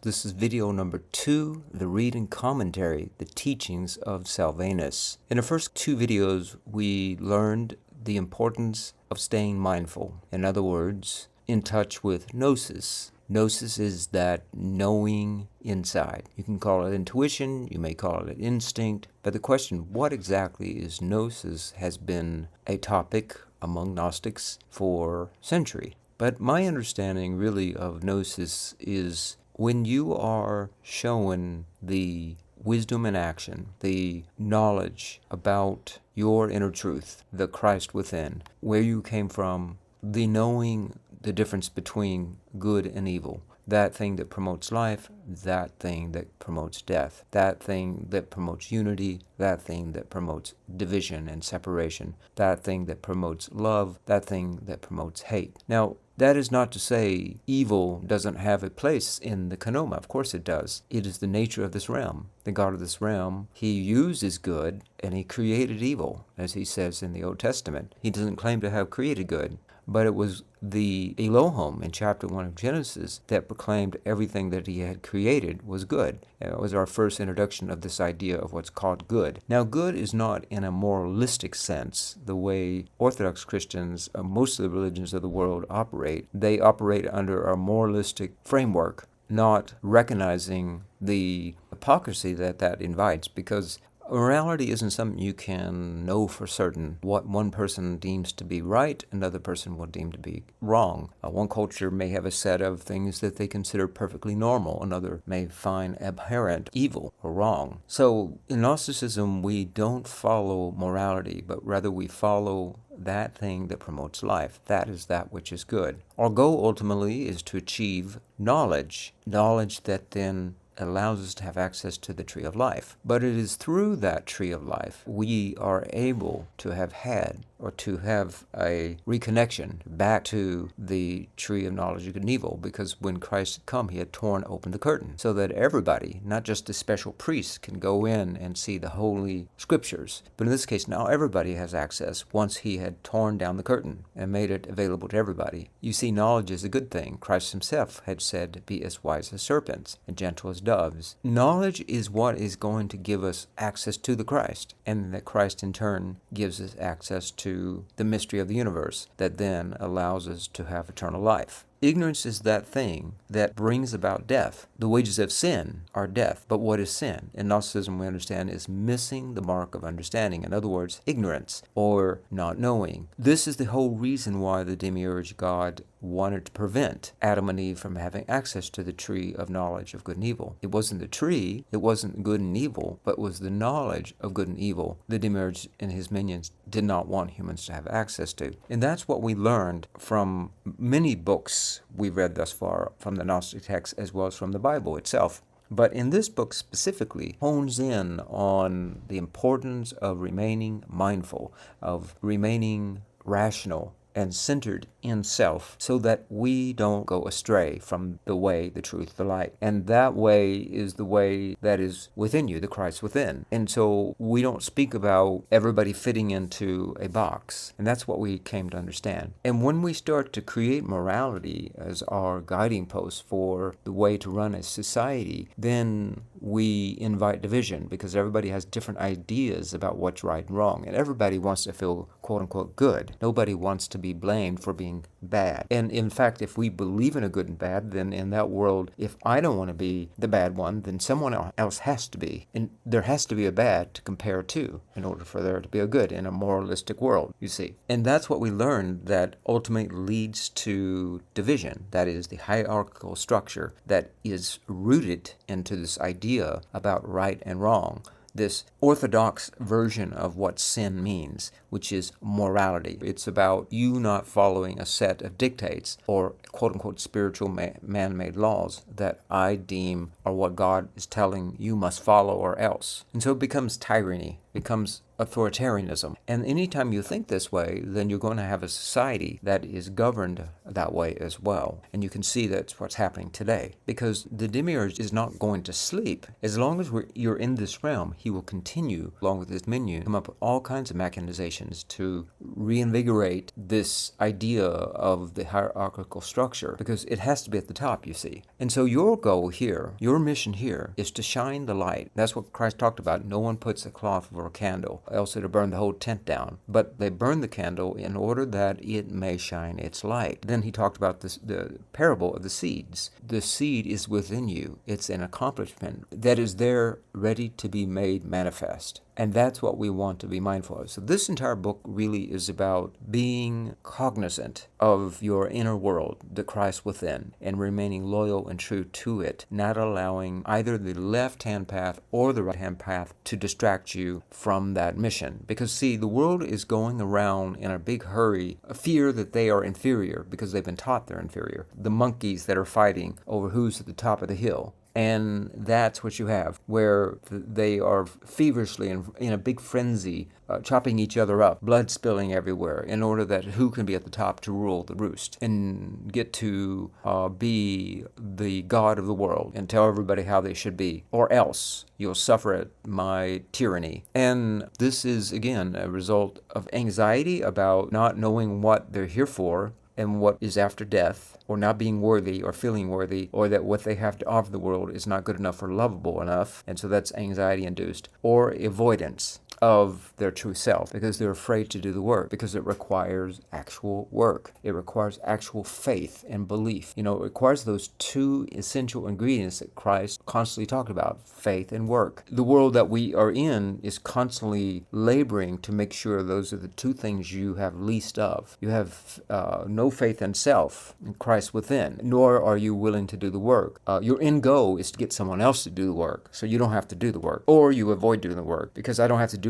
This is video number 2, the reading commentary, the Teachings of Silvanus. In the first 2 videos, we learned the importance of staying mindful. In other words, in touch with Gnosis. Gnosis is that knowing inside. You can call it intuition, you may call it instinct, but the question, what exactly is Gnosis, has been a topic among Gnostics for centuries. But my understanding really of Gnosis is when you are shown the wisdom in action, the knowledge about your inner truth, the Christ within, where you came from, the knowing the difference between good and evil, that thing that promotes life, that thing that promotes death, that thing that promotes unity, that thing that promotes division and separation, that thing that promotes love, that thing that promotes hate. Now, that is not to say evil doesn't have a place in the Kanoma. Of course it does. It is the nature of this realm. The God of this realm, he uses good and he created evil, as he says in the Old Testament. He doesn't claim to have created good, but it was the Elohim in chapter 1 of Genesis that proclaimed everything that he had created was good. And it was our first introduction of this idea of what's called good. Now, good is not in a moralistic sense, the way Orthodox Christians, most of the religions of the world operate. They operate under a moralistic framework, not recognizing the hypocrisy that invites, because morality isn't something you can know for certain. What one person deems to be right, another person will deem to be wrong. One culture may have a set of things that they consider perfectly normal. Another may find abhorrent, evil, or wrong. So in Gnosticism, we don't follow morality, but rather we follow that thing that promotes life. That is that which is good. Our goal ultimately is to achieve knowledge that then allows us to have access to the tree of life. But it is through that tree of life we are able to have had or to have a reconnection back to the tree of knowledge of good and evil, because when Christ had come, he had torn open the curtain so that everybody, not just the special priests, can go in and see the holy scriptures. But in this case, now everybody has access once he had torn down the curtain and made it available to everybody. You see, knowledge is a good thing. Christ himself had said, "Be as wise as serpents and gentle as doves." Knowledge is what is going to give us access to the Christ, and that Christ in turn gives us access to the mystery of the universe that then allows us to have eternal life. Ignorance is that thing that brings about death. The wages of sin are death. But what is sin? In Gnosticism, we understand is missing the mark of understanding. In other words, ignorance or not knowing. This is the whole reason why the demiurge God wanted to prevent Adam and Eve from having access to the tree of knowledge of good and evil. It wasn't the tree, it wasn't good and evil, but it was the knowledge of good and evil the demiurge and his minions did not want humans to have access to. And that's what we learned from many books we've read thus far, from the Gnostic texts as well as from the Bible itself. But in this book specifically hones in on the importance of remaining mindful, of remaining rational and centered in self, so that we don't go astray from the way, the truth, the light. And that way is the way that is within you, the Christ within. And so we don't speak about everybody fitting into a box. And that's what we came to understand. And when we start to create morality as our guiding post for the way to run a society, then we invite division, because everybody has different ideas about what's right and wrong. And everybody wants to feel quote-unquote good. Nobody wants to be blamed for being bad. And in fact, if we believe in a good and bad, then in that world, if I don't want to be the bad one, then someone else has to be. And there has to be a bad to compare to in order for there to be a good in a moralistic world, you see. And that's what we learned that ultimately leads to division. That is the hierarchical structure that is rooted into this idea about right and wrong. This orthodox version of what sin means, which is morality. It's about you not following a set of dictates or quote-unquote spiritual man-made laws that I deem are what God is telling you must follow or else. And so it becomes tyranny. becomes authoritarianism. And anytime you think this way, then you're going to have a society that is governed that way as well. And you can see that's what's happening today. Because the demiurge is not going to sleep. As long as you're in this realm, he will continue, along with his minion, come up with all kinds of machinations to reinvigorate this idea of the hierarchical structure, because it has to be at the top, you see. And so your goal here, your mission here, is to shine the light. That's what Christ talked about. No one puts a cloth over a candle, else it'll burn the whole tent down. But they burn the candle in order that it may shine its light. Then he talked about the parable of the seeds. The seed is within you. It's an accomplishment that is there ready to be made manifest. And that's what we want to be mindful of. So this entire book really is about being cognizant of your inner world, the Christ within, and remaining loyal and true to it, not allowing either the left-hand path or the right-hand path to distract you from that mission. Because see, the world is going around in a big hurry, a fear that they are inferior because they've been taught they're inferior. The monkeys that are fighting over who's at the top of the hill. And that's what you have, where they are feverishly in a big frenzy, chopping each other up, blood spilling everywhere, in order that who can be at the top to rule the roost and get to be the god of the world and tell everybody how they should be, or else you'll suffer at my tyranny. And this is, again, a result of anxiety about not knowing what they're here for, and what is after death, or not being worthy or feeling worthy, or that what they have to offer the world is not good enough or lovable enough, and so that's anxiety-induced, or avoidance of their true self, because they're afraid to do the work, because it requires actual work. It requires actual faith and belief. You know, it requires those two essential ingredients that Christ constantly talked about, faith and work. The world that we are in is constantly laboring to make sure those are the two things you have least of. You have no faith in self, in Christ within, nor are you willing to do the work. Your end goal is to get someone else to do the work, so you don't have to do the work, or you avoid doing the work, because I don't have to do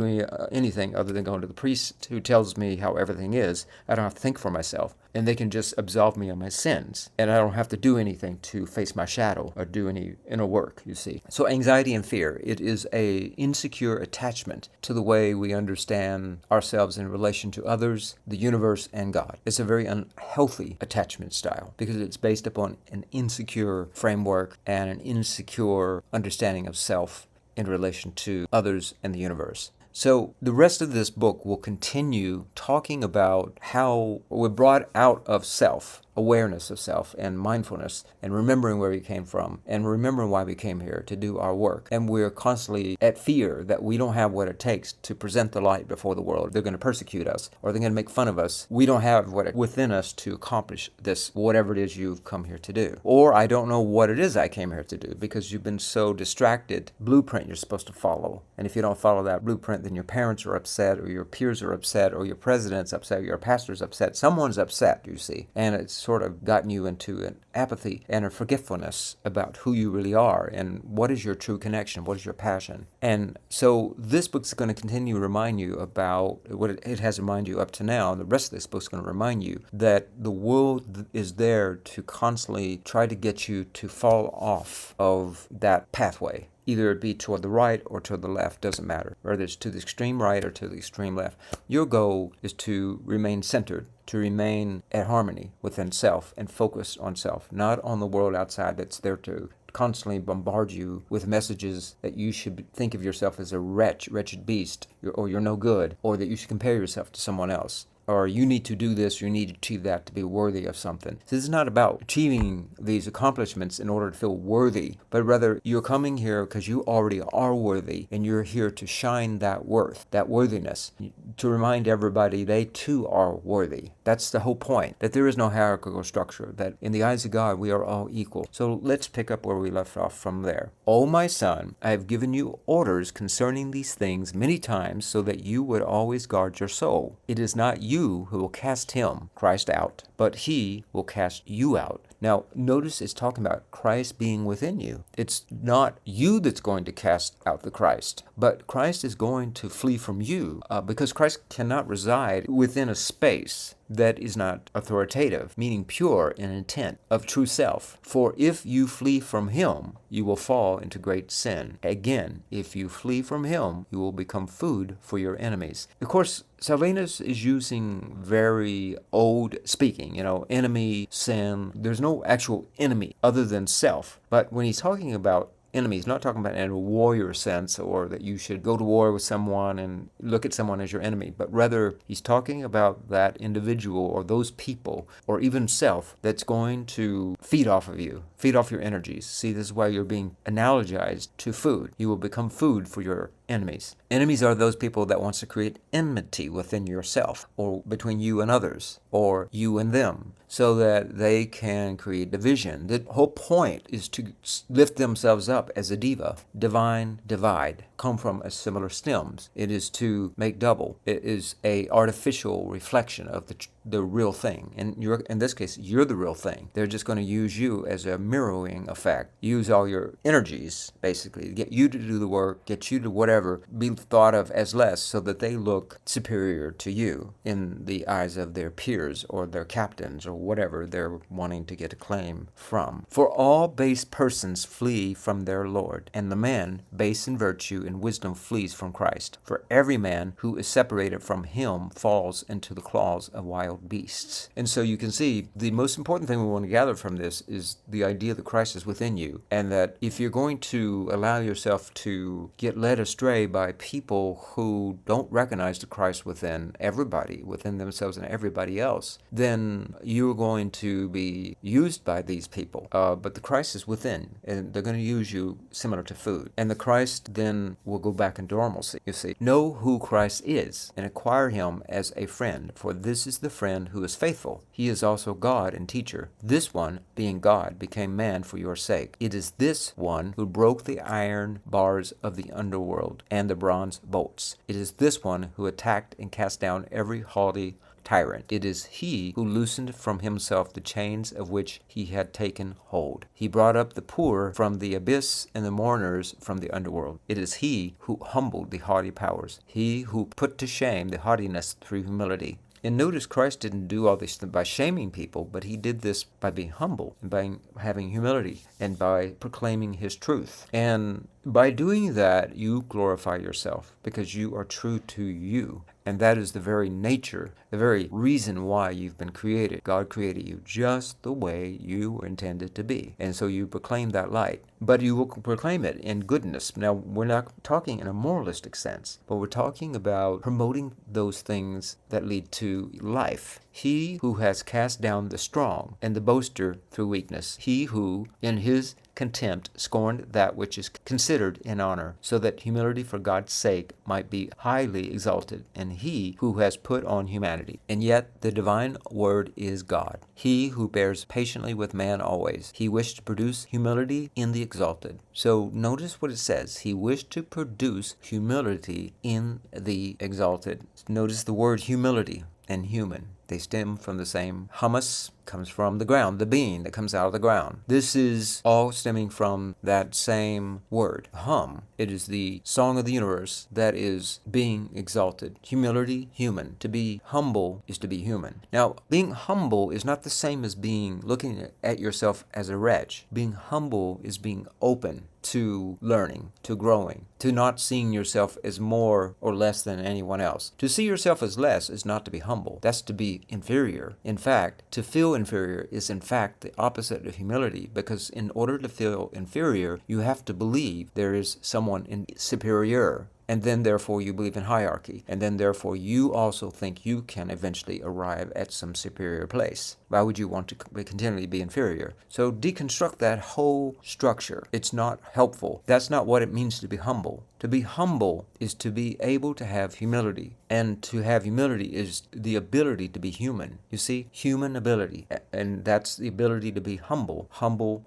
anything other than going to the priest who tells me how everything is. I don't have to think for myself, and they can just absolve me of my sins, and I don't have to do anything to face my shadow or do any inner work, you see. So anxiety and fear, it is a insecure attachment to the way we understand ourselves in relation to others, the universe, and God. It's a very unhealthy attachment style because it's based upon an insecure framework and an insecure understanding of self in relation to others and the universe. So the rest of this book will continue talking about how we're brought out of self, awareness of self, and mindfulness, and remembering where we came from, and remembering why we came here to do our work. And we're constantly at fear that we don't have what it takes to present the light before the world. They're going to persecute us, or they're going to make fun of us. We don't have what within us to accomplish this, whatever it is you've come here to do. Or I don't know what it is I came here to do, because you've been so distracted. Blueprint you're supposed to follow. And if you don't follow that blueprint, then your parents are upset, or your peers are upset, or your president's upset, or your pastor's upset. Someone's upset, you see. And it's sort of gotten you into an apathy and a forgetfulness about who you really are and what is your true connection, what is your passion. And so this book's going to continue to remind you about what it has reminded you up to now. The rest of this book's going to remind you that the world is there to constantly try to get you to fall off of that pathway. Either it be toward the right or toward the left, doesn't matter. Whether it's to the extreme right or to the extreme left. Your goal is to remain centered, to remain at harmony within self and focus on self, not on the world outside that's there to constantly bombard you with messages that you should think of yourself as a wretched beast, or you're no good, or that you should compare yourself to someone else. Or you need to do this, you need to achieve that to be worthy of something. So this is not about achieving these accomplishments in order to feel worthy, but rather you're coming here because you already are worthy, and you're here to shine that worth, that worthiness, to remind everybody they too are worthy. That's the whole point, that there is no hierarchical structure, that in the eyes of God we are all equal. So let's pick up where we left off from there. O my son, I have given you orders concerning these things many times, so that you would always guard your soul. It is not you who will cast him, Christ, out, but he will cast you out. Now, notice it's talking about Christ being within you. It's not you that's going to cast out the Christ, but Christ is going to flee from you because Christ cannot reside within a space. that is not authoritative, meaning pure in intent, of true self. For if you flee from him, you will fall into great sin. Again, if you flee from him, you will become food for your enemies. Of course, Silvanus is using very old speaking, enemy, sin. There's no actual enemy other than self. But when he's talking about enemy, he's not talking about in a warrior sense, or that you should go to war with someone and look at someone as your enemy, but rather he's talking about that individual or those people or even self that's going to feed off of you, feed off your energies. See, this is why you're being analogized to food. You will become food for your enemies. Enemies are those people that wants to create enmity within yourself, or between you and others, or you and them, so that they can create division. The whole point is to lift themselves up as a diva. Divine, divide, come from a similar stems. It is to make double. It is a artificial reflection of the real thing. And in this case, you're the real thing. They're just going to use you as a mirroring effect. Use all your energies, basically, get you to do the work, get you to whatever, be thought of as less so that they look superior to you in the eyes of their peers or their captains or whatever they're wanting to get acclaim from. For all base persons flee from their Lord, and the man, base in virtue and wisdom, flees from Christ. For every man who is separated from him falls into the claws of wild beasts. And so you can see the most important thing we want to gather from this is the idea that Christ is within you, and that if you're going to allow yourself to get led astray by people who don't recognize the Christ within everybody, within themselves and everybody else, then you're going to be used by these people. But the Christ is within, and they're going to use you similar to food. And the Christ then will go back in normalcy. You see, know who Christ is and acquire him as a friend, for this is the friend who is faithful. He is also God and teacher. This one, being God, became man for your sake. It is this one who broke the iron bars of the underworld and the bronze bolts. It is this one who attacked and cast down every haughty tyrant. It is he who loosened from himself the chains of which he had taken hold. He brought up the poor from the abyss and the mourners from the underworld. It is he who humbled the haughty powers, he who put to shame the haughtiness through humility. And notice Christ didn't do all this by shaming people, but he did this by being humble and by having humility and by proclaiming his truth. And by doing that, you glorify yourself because you are true to you. And that is the very nature, the very reason why you've been created. God created you just the way you were intended to be. And so you proclaim that light. But you will proclaim it in goodness. Now, we're not talking in a moralistic sense, but we're talking about promoting those things that lead to life. He who has cast down the strong and the boaster through weakness. He who, in his contempt, scorned that which is considered in honor, so that humility for God's sake might be highly exalted. And he who has put on humanity. And yet the divine word is God. He who bears patiently with man always. He wished to produce humility in the exalted. So notice what it says. He wished to produce humility in the exalted. Notice the word humility and human. They stem from the same. Humus comes from the ground, the being that comes out of the ground. This is all stemming from that same word, hum. It is the song of the universe that is being exalted. Humility, human. To be humble is to be human. Now, being humble is not the same as looking at yourself as a wretch. Being humble is being open to learning, to growing, to not seeing yourself as more or less than anyone else. To see yourself as less is not to be humble. That's to be inferior. In fact, to feel inferior is in fact the opposite of humility, because in order to feel inferior, you have to believe there is someone superior. And then, therefore, you believe in hierarchy. And then, therefore, you also think you can eventually arrive at some superior place. Why would you want to continually be inferior? So deconstruct that whole structure. It's not helpful. That's not what it means to be humble. To be humble is to be able to have humility. And to have humility is the ability to be human. You see, human ability. And that's the ability to be humble. Humble,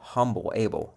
able.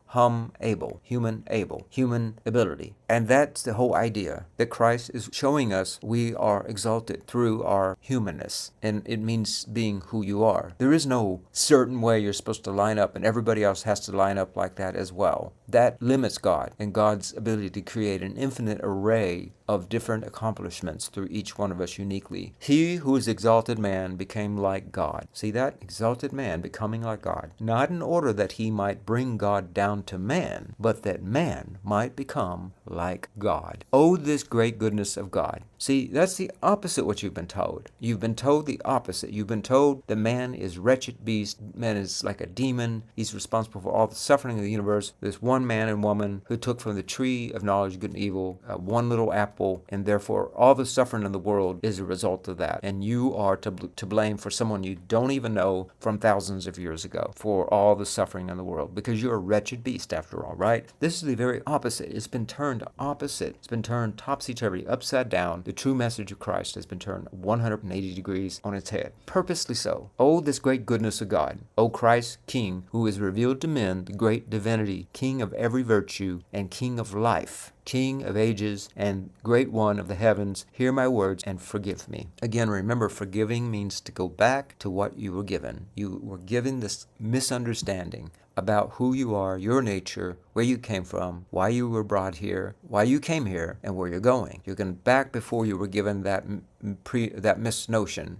Able. Human ability. And that's the whole idea, that Christ is showing us we are exalted through our humanness. And it means being who you are. There is no certain way you're supposed to line up and everybody else has to line up like that as well. That limits God and God's ability to create an infinite array of different accomplishments through each one of us uniquely. He who is exalted man became like God. See that? Exalted man becoming like God. Not in order that he might bring God down to man, but that man might become like God. Oh, this great goodness of God. See, that's the opposite what you've been told. You've been told the opposite. You've been told that man is wretched beast, man is like a demon, he's responsible for all the suffering of the universe. There's one man and woman who took from the tree of knowledge of good and evil one little apple, and therefore all the suffering in the world is a result of that. And you are to blame for someone you don't even know from thousands of years ago for all the suffering in the world, because you're a wretched beast after all, right? This is the very opposite. It's been turned opposite. It's been turned topsy-turvy, upside down. The true message of Christ has been turned 180 degrees on its head. Purposely so. Oh, this great goodness of God. O Christ, King, who is revealed to men the great divinity, King of every virtue and King of life, King of ages and great one of the heavens, hear my words and forgive me. Again, remember, forgiving means to go back to what you were given. You were given this misunderstanding about who you are, your nature, where you came from, why you were brought here, why you came here, and where you're going. You're going back before you were given that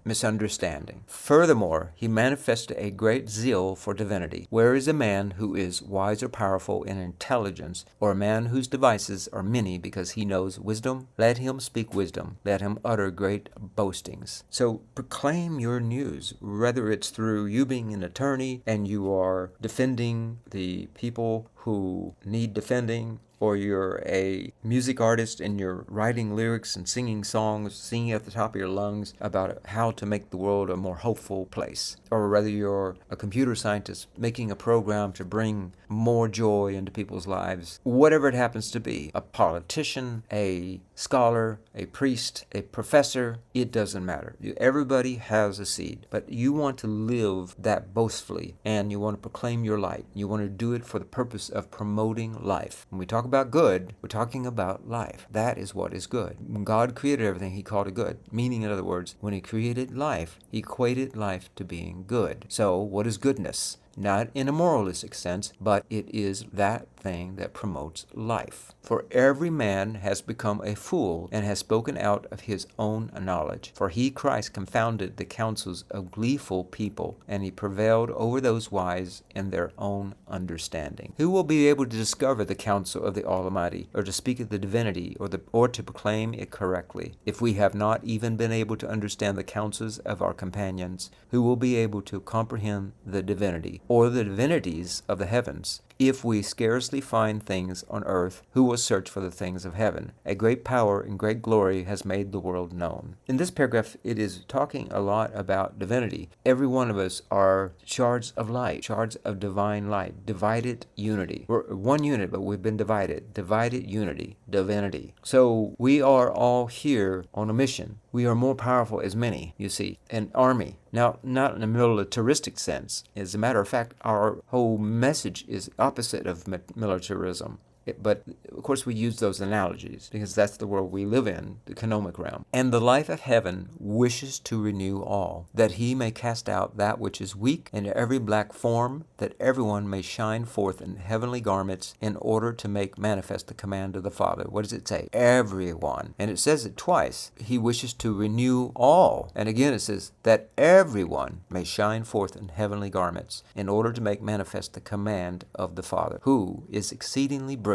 misunderstanding. Furthermore, he manifested a great zeal for divinity. Where is a man who is wise or powerful in intelligence, or a man whose devices are many because he knows wisdom? Let him speak wisdom. Let him utter great boastings. So proclaim your news, whether it's through you being an attorney and you are defending the people who need defending, or you're a music artist and you're writing lyrics and singing songs, singing at the top of your lungs about how to make the world a more hopeful place. Or whether you're a computer scientist making a program to bring more joy into people's lives. Whatever it happens to be, a politician, a scholar, a priest, a professor, it doesn't matter. Everybody has a seed, but you want to live that boastfully, and you want to proclaim your light. You want to do it for the purpose of promoting life. When we talk about good, we're talking about life. That is what is good. When God created everything, he called it good. Meaning, in other words, when he created life, he equated life to being good. So what is goodness? Not in a moralistic sense, but it is that thing that promotes life. For every man has become a fool and has spoken out of his own knowledge. For he, Christ, confounded the counsels of gleeful people, and he prevailed over those wise in their own understanding. Who will be able to discover the counsel of the Almighty, or to speak of the divinity, or to proclaim it correctly? If we have not even been able to understand the counsels of our companions, who will be able to comprehend the divinity, or the divinities of the heavens? If we scarcely find things on earth, who will search for the things of heaven? A great power and great glory has made the world known. In this paragraph, it is talking a lot about divinity. Every one of us are shards of light, shards of divine light, divided unity. We're one unit, but we've been divided. Divided unity, divinity. So we are all here on a mission. We are more powerful as many, you see, an army. Now, not in a militaristic sense. As a matter of fact, our whole message is opposite of militarism. But, of course, we use those analogies because that's the world we live in, the economic realm. And the life of heaven wishes to renew all, that he may cast out that which is weak and every black form, that everyone may shine forth in heavenly garments in order to make manifest the command of the Father. What does it say? Everyone. And it says it twice. He wishes to renew all. And again it says that everyone may shine forth in heavenly garments in order to make manifest the command of the Father, who is exceedingly brilliant,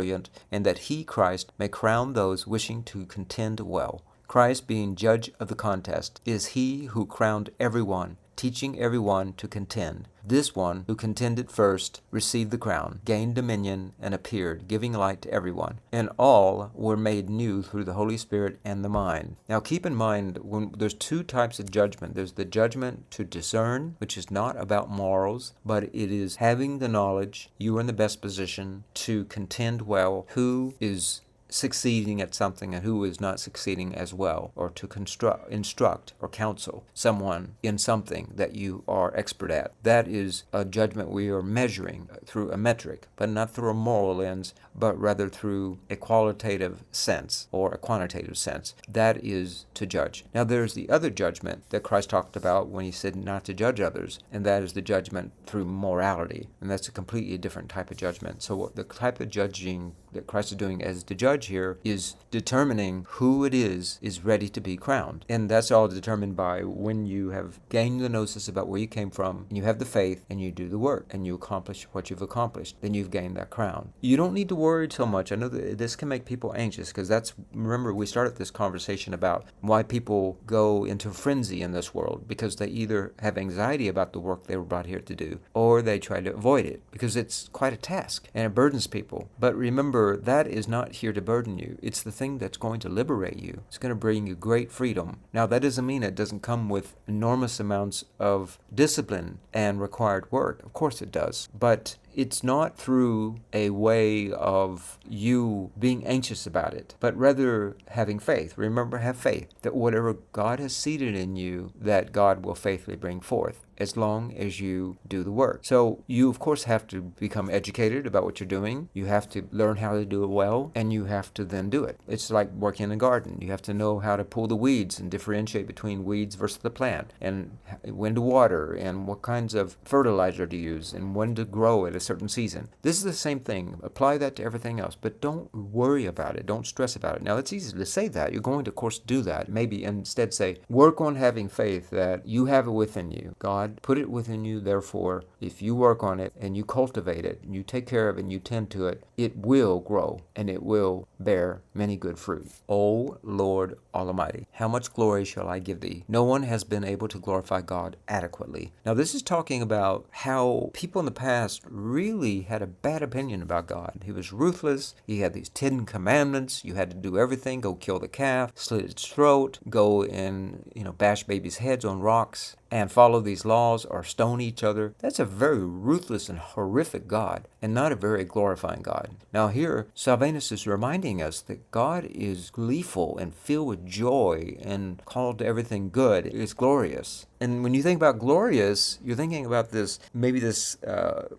and that he, Christ, may crown those wishing to contend well. Christ, being judge of the contest, is he who crowned everyone, teaching everyone to contend. This one who contended first received the crown, gained dominion, and appeared, giving light to everyone. And all were made new through the Holy Spirit and the mind. Now keep in mind, when there's two types of judgment. There's the judgment to discern, which is not about morals, but it is having the knowledge, you are in the best position to contend well, who is succeeding at something and who is not succeeding as well, or to instruct or counsel someone in something that you are expert at. That is a judgment we are measuring through a metric, but not through a moral lens, but rather through a qualitative sense or a quantitative sense. That is to judge. Now there's the other judgment that Christ talked about when he said not to judge others, and that is the judgment through morality, and that's a completely different type of judgment. So the type of judging that Christ is doing as the judge here is determining who it is ready to be crowned. And that's all determined by when you have gained the gnosis about where you came from, and you have the faith, and you do the work, and you accomplish what you've accomplished, then you've gained that crown. You don't need to worry so much. I know that this can make people anxious, because remember, we started this conversation about why people go into frenzy in this world, because they either have anxiety about the work they were brought here to do, or they try to avoid it, because it's quite a task, and it burdens people. But remember, that is not here to burden you. It's the thing that's going to liberate you. It's going to bring you great freedom. Now, that doesn't mean it doesn't come with enormous amounts of discipline and required work. Of course it does. But it's not through a way of you being anxious about it, but rather having faith. Remember, have faith that whatever God has seeded in you, that God will faithfully bring forth, as long as you do the work. So you, of course, have to become educated about what you're doing. You have to learn how to do it well, and you have to then do it. It's like working in a garden. You have to know how to pull the weeds and differentiate between weeds versus the plant, and when to water, and what kinds of fertilizer to use, and when to grow at a certain season. This is the same thing. Apply that to everything else, but don't worry about it. Don't stress about it. Now, it's easy to say that. You're going to, of course, do that. Maybe instead say, work on having faith that you have it within you. God put it within you. Therefore, if you work on it and you cultivate it and you take care of it and you tend to it, it will grow and it will bear many good fruit. O Lord Almighty, how much glory shall I give thee? No one has been able to glorify God adequately. Now, this is talking about how people in the past really had a bad opinion about God. He was ruthless. He had these 10 commandments. You had to do everything. Go kill the calf, slit its throat, go and, bash babies' heads on rocks, and follow these laws or stone each other. That's a very ruthless and horrific God, and not a very glorifying God. Now here, Silvanus is reminding us that God is gleeful and filled with joy and called to everything good. It is glorious. And when you think about glorious, you're thinking about maybe this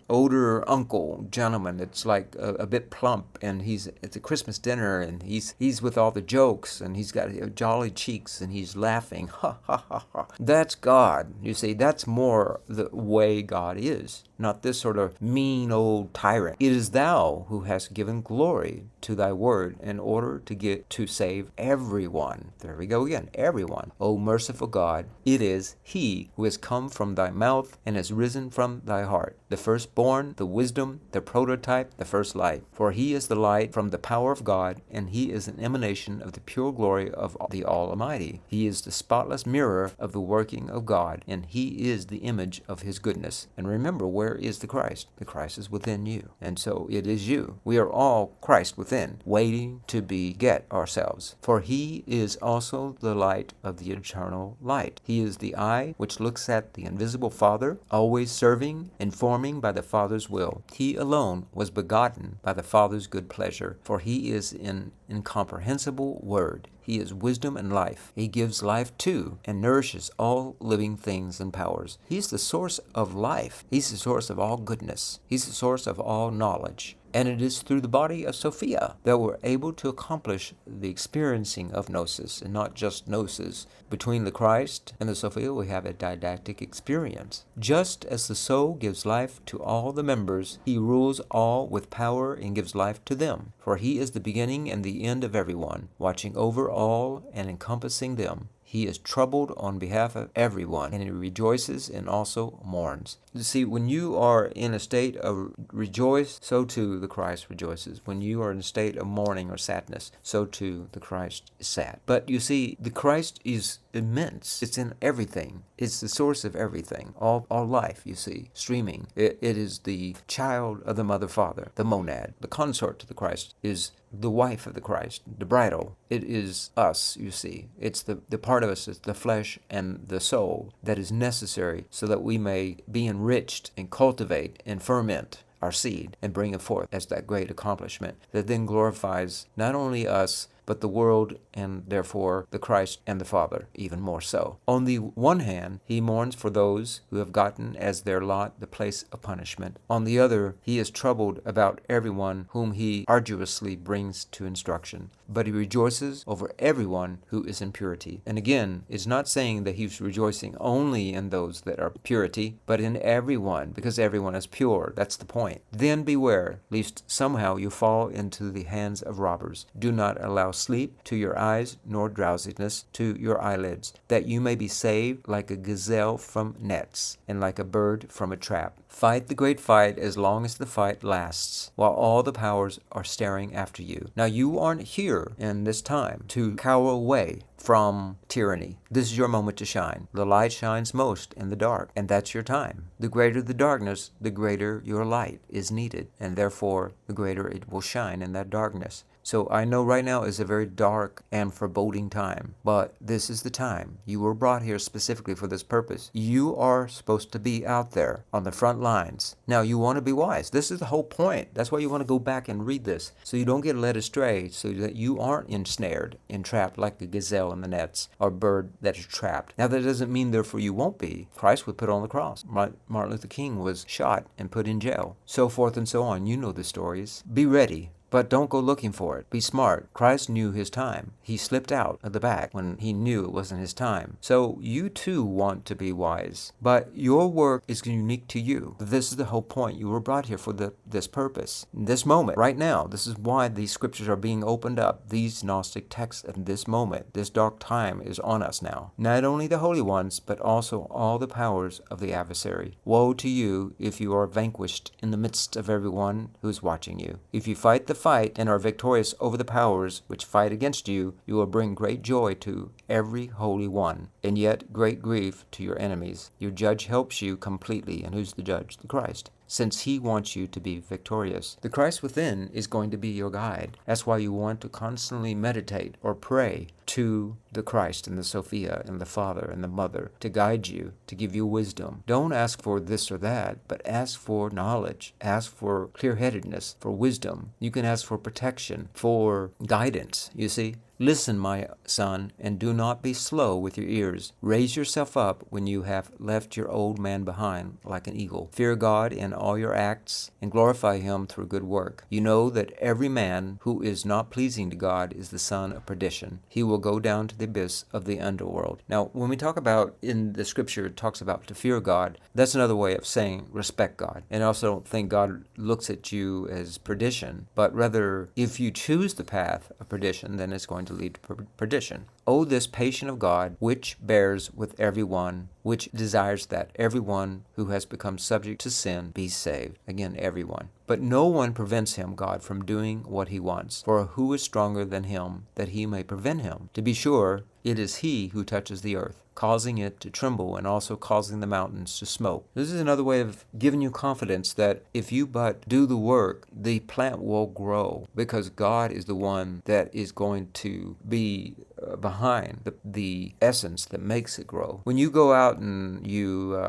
older uncle gentleman that's like a bit plump, and it's a Christmas dinner, and he's with all the jokes, and he's got jolly cheeks, and he's laughing. Ha, ha, ha, ha. That's God. You see, that's more the way God is, not this sort of mean old tyrant. It is thou who hast given glory to thy word in order to save everyone. There we go again, everyone. O merciful God, it is he who has come from thy mouth and has risen from thy heart, the firstborn, the wisdom, the prototype, the first light. For he is the light from the power of God, and he is an emanation of the pure glory of the Almighty. He is the spotless mirror of the working of God, and he is the image of his goodness. And remember, where is the Christ? The Christ is within you, and so it is you. We are all Christ within, waiting to beget ourselves. For he is also the light of the eternal light. He is the eye which looks at the invisible Father, always serving, informing by the Father's will. He alone was begotten by the Father's good pleasure, for he is an incomprehensible word. He is wisdom and life. He gives life to and nourishes all living things and powers. He's the source of life. He's the source of all goodness. He's the source of all knowledge. And it is through the body of Sophia that we're able to accomplish the experiencing of Gnosis, and not just Gnosis. Between the Christ and the Sophia, we have a didactic experience. Just as the soul gives life to all the members, he rules all with power and gives life to them. For he is the beginning and the end of everyone, watching over all and encompassing them. He is troubled on behalf of everyone, and he rejoices and also mourns. You see, when you are in a state of rejoice, so too the Christ rejoices. When you are in a state of mourning or sadness, so too the Christ is sad. But you see, the Christ is immense. It's in everything. It's the source of everything. All life, you see, streaming. It is the child of the mother father, the monad. The consort to the Christ is the wife of the Christ, the bridal. It is us, you see. It's the part of us, it's the flesh and the soul that is necessary so that we may be enriched and cultivate and ferment our seed and bring it forth as that great accomplishment that then glorifies not only us, but the world and therefore the Christ and the Father even more so. On the one hand, he mourns for those who have gotten as their lot the place of punishment. On the other, he is troubled about everyone whom he arduously brings to instruction. But he rejoices over everyone who is in purity. And again, it's not saying that he's rejoicing only in those that are purity, but in everyone, because everyone is pure. That's the point. Then beware, lest somehow you fall into the hands of robbers. Do not allow sleep to your eyes, nor drowsiness to your eyelids, that you may be saved like a gazelle from nets, and like a bird from a trap. Fight the great fight as long as the fight lasts, while all the powers are staring after you. Now, you aren't here in this time to cower away from tyranny. This is your moment to shine. The light shines most in the dark, and that's your time. The greater the darkness, the greater your light is needed, and therefore the greater it will shine in that darkness. So I know right now is a very dark and foreboding time, but this is the time. You were brought here specifically for this purpose. You are supposed to be out there on the front lines. Now, you want to be wise. This is the whole point. That's why you want to go back and read this, so you don't get led astray, so that you aren't ensnared, entrapped like a gazelle in the nets, or bird that is trapped. Now, that doesn't mean therefore you won't be. Christ was put on the cross. Martin Luther King was shot and put in jail. So forth and so on. You know the stories. Be ready. But don't go looking for it. Be smart. Christ knew his time. He slipped out of the back when he knew it wasn't his time. So you too want to be wise. But your work is unique to you. This is the whole point. You were brought here for this purpose. In this moment, right now, this is why these scriptures are being opened up. These Gnostic texts at this moment. This dark time is on us now. Not only the holy ones, but also all the powers of the adversary. Woe to you if you are vanquished in the midst of everyone who is watching you. If you fight the fight and are victorious over the powers which fight against you, you will bring great joy to every holy one, and yet great grief to your enemies. Your judge helps you completely. And who's the judge? The Christ, since he wants you to be victorious. The Christ within is going to be your guide. That's why you want to constantly meditate or pray to the Christ and the Sophia and the Father and the Mother to guide you, to give you wisdom. Don't ask for this or that, but ask for knowledge. Ask for clear-headedness, for wisdom. You can ask for protection, for guidance, you see. Listen, my son, and do not be slow with your ears. Raise yourself up when you have left your old man behind like an eagle. Fear God in all your acts, and glorify him through good work. You know that every man who is not pleasing to God is the son of perdition. He will go down to the abyss of the underworld. Now, when we talk about, in the scripture, it talks about to fear God, that's another way of saying respect God. And I also don't think God looks at you as perdition, but rather, if you choose the path of perdition, then it's going to lead to perdition. Oh, this patient of God, which bears with everyone, which desires that everyone who has become subject to sin be saved. Again, everyone. But no one prevents him, God, from doing what he wants. For who is stronger than him, that he may prevent him? To be sure, it is he who touches the earth, causing it to tremble and also causing the mountains to smoke. This is another way of giving you confidence that if you but do the work, the plant will grow, because God is the one that is going to be behind the essence that makes it grow. When you go out and you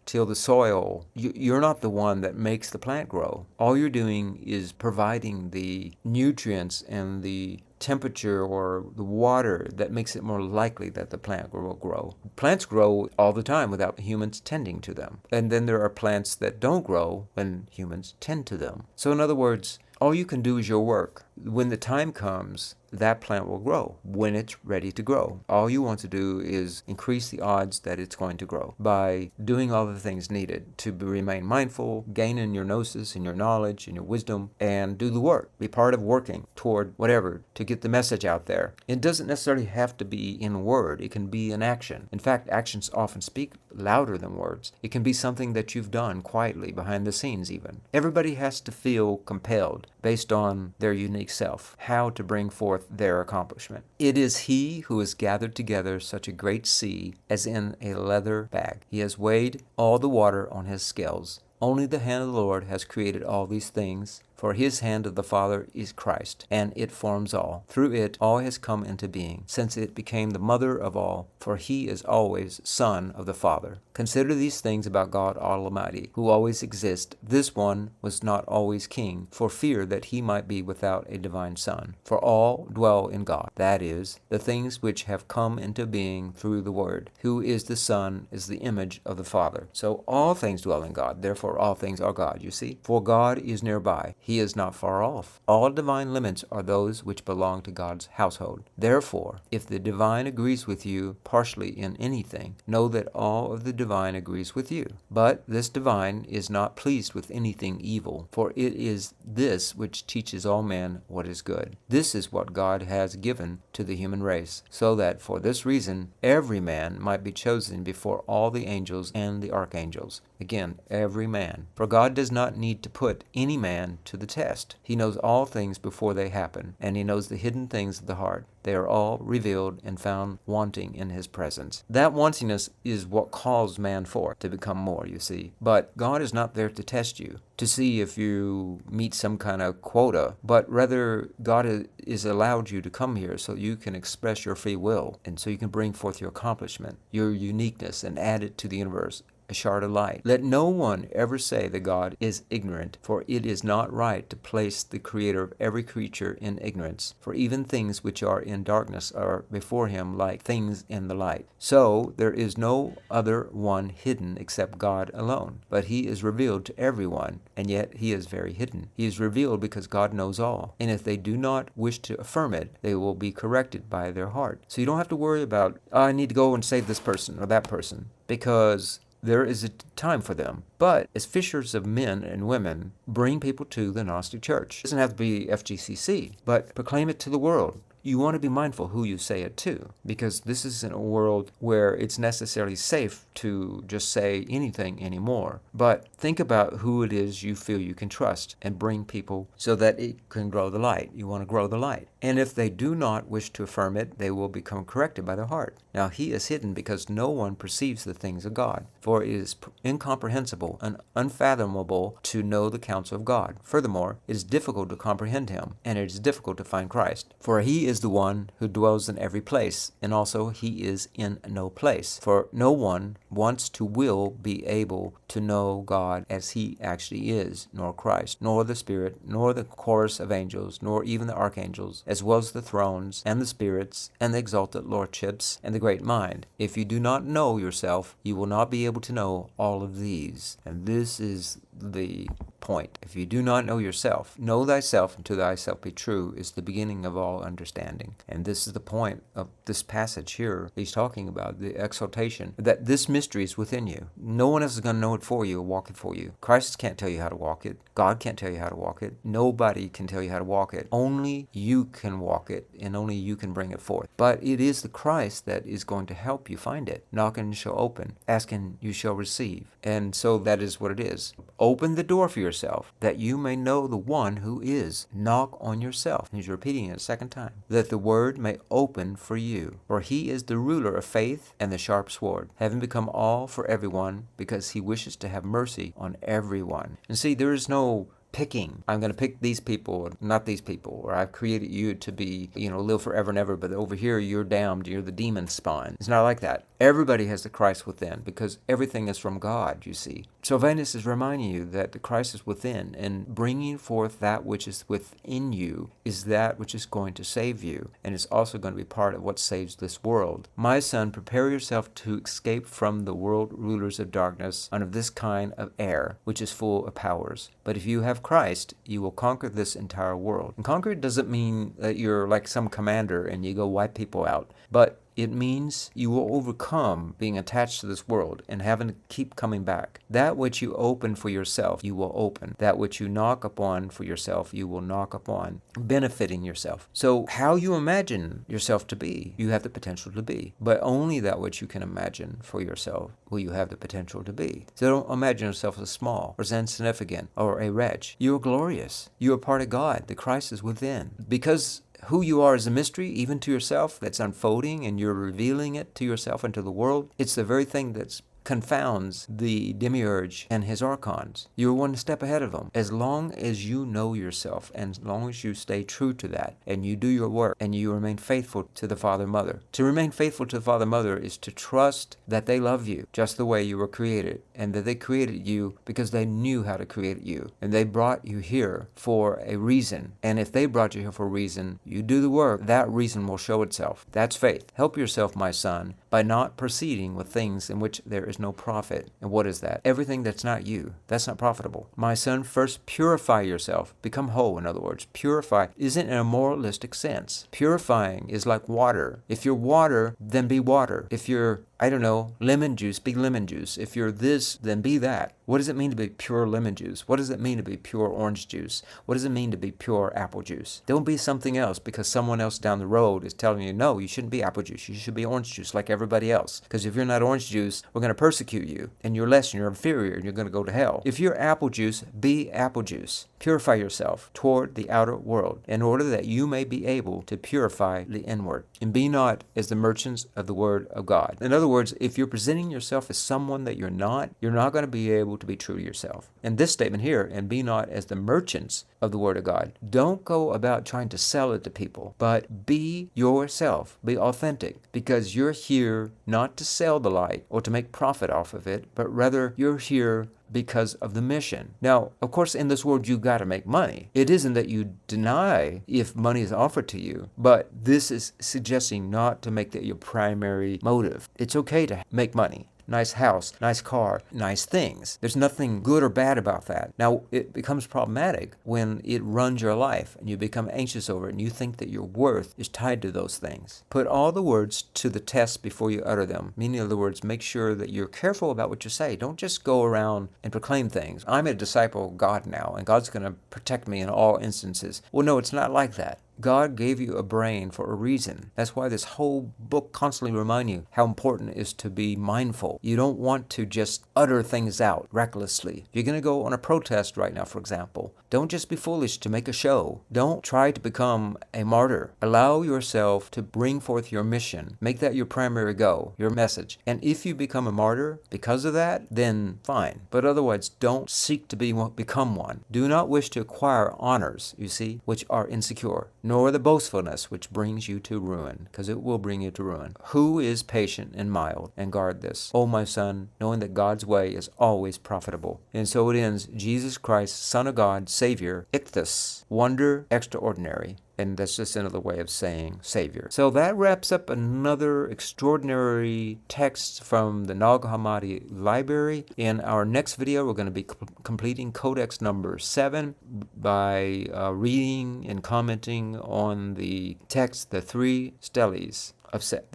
till the soil, you're not the one that makes the plant grow. All you're doing is providing the nutrients and the temperature or the water that makes it more likely that the plant will grow. Plants grow all the time without humans tending to them. And then there are plants that don't grow when humans tend to them. So in other words, all you can do is your work. When the time comes, that plant will grow when it's ready to grow. All you want to do is increase the odds that it's going to grow by doing all the things needed to remain mindful, gain in your gnosis and your knowledge and your wisdom, and do the work. Be part of working toward whatever to get the message out there. It doesn't necessarily have to be in word. It can be in action. In fact, actions often speak louder than words. It can be something that you've done quietly behind the scenes even. Everybody has to feel compelled based on their unique self, how to bring forth their accomplishment. It is he who has gathered together such a great sea as in a leather bag. He has weighed all the water on his scales. Only the hand of the Lord has created all these things, For his hand of the Father is Christ, and it forms all. Through it all has come into being, since it became the mother of all, for he is always Son of the Father. Consider these things about God Almighty, who always exists. This one was not always king, for fear that he might be without a divine Son. For all dwell in God, that is, the things which have come into being through the Word, who is the Son, is the image of the Father. So all things dwell in God, therefore all things are God, you see. For God is nearby, he is not far off. All divine limits are those which belong to God's household. Therefore, if the divine agrees with you partially in anything, know that all of the divine agrees with you. But this divine is not pleased with anything evil, for it is this which teaches all men what is good. This is what God has given to the human race, so that for this reason every man might be chosen before all the angels and the archangels. Again, every man. For God does not need to put any man to the test. He knows all things before they happen, and he knows the hidden things of the heart. They are all revealed and found wanting in his presence. That wantingness is what calls man forth to become more, you see. But God is not there to test you, to see if you meet some kind of quota, but rather God is allowed you to come here so you can express your free will, and so you can bring forth your accomplishment, your uniqueness, and add it to the universe. A shard of light. Let no one ever say that God is ignorant, for it is not right to place the Creator of every creature in ignorance. For even things which are in darkness are before him like things in the light. So there is no other one hidden except God alone. But he is revealed to everyone, and yet he is very hidden. He is revealed because God knows all. And if they do not wish to affirm it, they will be corrected by their heart. So you don't have to worry about, I need to go and save this person or that person, because there is a time for them. But as fishers of men and women, bring people to the Gnostic Church. It doesn't have to be FGCC, but proclaim it to the world. You want to be mindful who you say it to, because this is in a world where it's necessarily safe to just say anything anymore. But think about who it is you feel you can trust and bring people so that it can grow the light. You want to grow the light. And if they do not wish to affirm it, they will become corrected by their heart. Now he is hidden because no one perceives the things of God, for it is incomprehensible and unfathomable to know the counsel of God. Furthermore, it is difficult to comprehend him, and it is difficult to find Christ. For he is the one who dwells in every place, and also he is in no place. For no one wants to will be able to know God as he actually is, nor Christ, nor the Spirit, nor the chorus of angels, nor even the archangels, as well as the thrones, and the spirits, and the exalted lordships, and the great mind. If you do not know yourself, you will not be able to know all of these. And this is the point. If you do not know yourself, know thyself, and to thyself be true, is the beginning of all understanding. And this is the point of this passage here. He's talking about the exaltation, that this mystery is within you. No one else is going to know it for you or walk it for you. Christ can't tell you how to walk it. God can't tell you how to walk it. Nobody can tell you how to walk it. Only you can walk it, and only you can bring it forth. But it is the Christ that is going to help you find it. Knock and you shall open. Ask and you shall receive. And so that is what it is. Open the door for yourself, that you may know the one who is. Knock on yourself. He's repeating it a second time. That the word may open for you. For he is the ruler of faith and the sharp sword, having become all for everyone, because he wishes to have mercy on everyone. And see, there is no picking. I'm going to pick these people, or not these people, or I've created you to be, live forever and ever, but over here you're damned, you're the demon spawn. It's not like that. Everybody has the Christ within, because everything is from God, you see. Silvanus is reminding you that the Christ is within, and bringing forth that which is within you is that which is going to save you, and it's also going to be part of what saves this world. My son, prepare yourself to escape from the world rulers of darkness and of this kind of air, which is full of powers. But if you have Christ, you will conquer this entire world. And conquer doesn't mean that you're like some commander and you go wipe people out, but it means you will overcome being attached to this world and having to keep coming back. That which you open for yourself, you will open. That which you knock upon for yourself, you will knock upon, benefiting yourself. So how you imagine yourself to be, you have the potential to be. But only that which you can imagine for yourself will you have the potential to be. So don't imagine yourself as small or as insignificant or a wretch. You are glorious. You are part of God. The Christ is within. Because who you are is a mystery, even to yourself, that's unfolding, and you're revealing it to yourself and to the world. It's the very thing that's confounds the demiurge and his archons. You're one step ahead of them. As long as you know yourself, and as long as you stay true to that, and you do your work, and you remain faithful to the Father and Mother. To remain faithful to the Father and Mother is to trust that they love you just the way you were created, and that they created you because they knew how to create you, and they brought you here for a reason. And if they brought you here for a reason, you do the work, that reason will show itself. That's faith. Help yourself, my son, by not proceeding with things in which there is no profit. And what is that? Everything that's not you. That's not profitable. My son, first purify yourself. Become whole, in other words. Purify isn't in a moralistic sense. Purifying is like water. If you're water, then be water. If you're, I don't know, lemon juice, be lemon juice. If you're this, then be that. What does it mean to be pure lemon juice? What does it mean to be pure orange juice? What does it mean to be pure apple juice? Don't be something else because someone else down the road is telling you, no, you shouldn't be apple juice. You should be orange juice like everybody else. Because if you're not orange juice, we're going to persecute you, and you're less and you're inferior and you're going to go to hell. If you're apple juice, be apple juice. Purify yourself toward the outer world in order that you may be able to purify the inward. And be not as the merchants of the word of God. In other words, if you're presenting yourself as someone that you're not going to be able to be true to yourself. And this statement here, and be not as the merchants of the word of God. Don't go about trying to sell it to people, but be yourself. Be authentic, because you're here not to sell the light or to make profit off of it, but rather you're here because of the mission. Now, of course, in this world, you got to make money. It isn't that you deny if money is offered to you, but this is suggesting not to make that your primary motive. It's okay to make money. Nice house, nice car, nice things. There's nothing good or bad about that. Now, it becomes problematic when it runs your life and you become anxious over it and you think that your worth is tied to those things. Put all the words to the test before you utter them. Meaning, in other words, make sure that you're careful about what you say. Don't just go around and proclaim things. I'm a disciple of God now, and God's going to protect me in all instances. Well, no, it's not like that. God gave you a brain for a reason. That's why this whole book constantly reminds you how important it is to be mindful. You don't want to just utter things out recklessly. If you're going to go on a protest right now, for example, don't just be foolish to make a show. Don't try to become a martyr. Allow yourself to bring forth your mission. Make that your primary goal, your message. And if you become a martyr because of that, then fine. But otherwise, don't seek to become one. Do not wish to acquire honors, you see, which are insecure, nor the boastfulness which brings you to ruin, because it will bring you to ruin. Who is patient and mild, and guard this, O my son, knowing that God's way is always profitable. And so it ends, Jesus Christ, Son of God, Savior, Ichthus, wonder extraordinary. And that's just another way of saying Savior. So that wraps up another extraordinary text from the Nag Hammadi library. In our next video, we're going to be completing Codex number 7 by reading and commenting on the text, the three steles of Seth.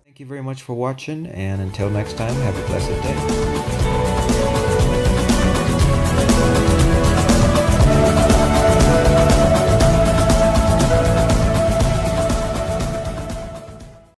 Thank you very much for watching, and until next time, have a blessed day.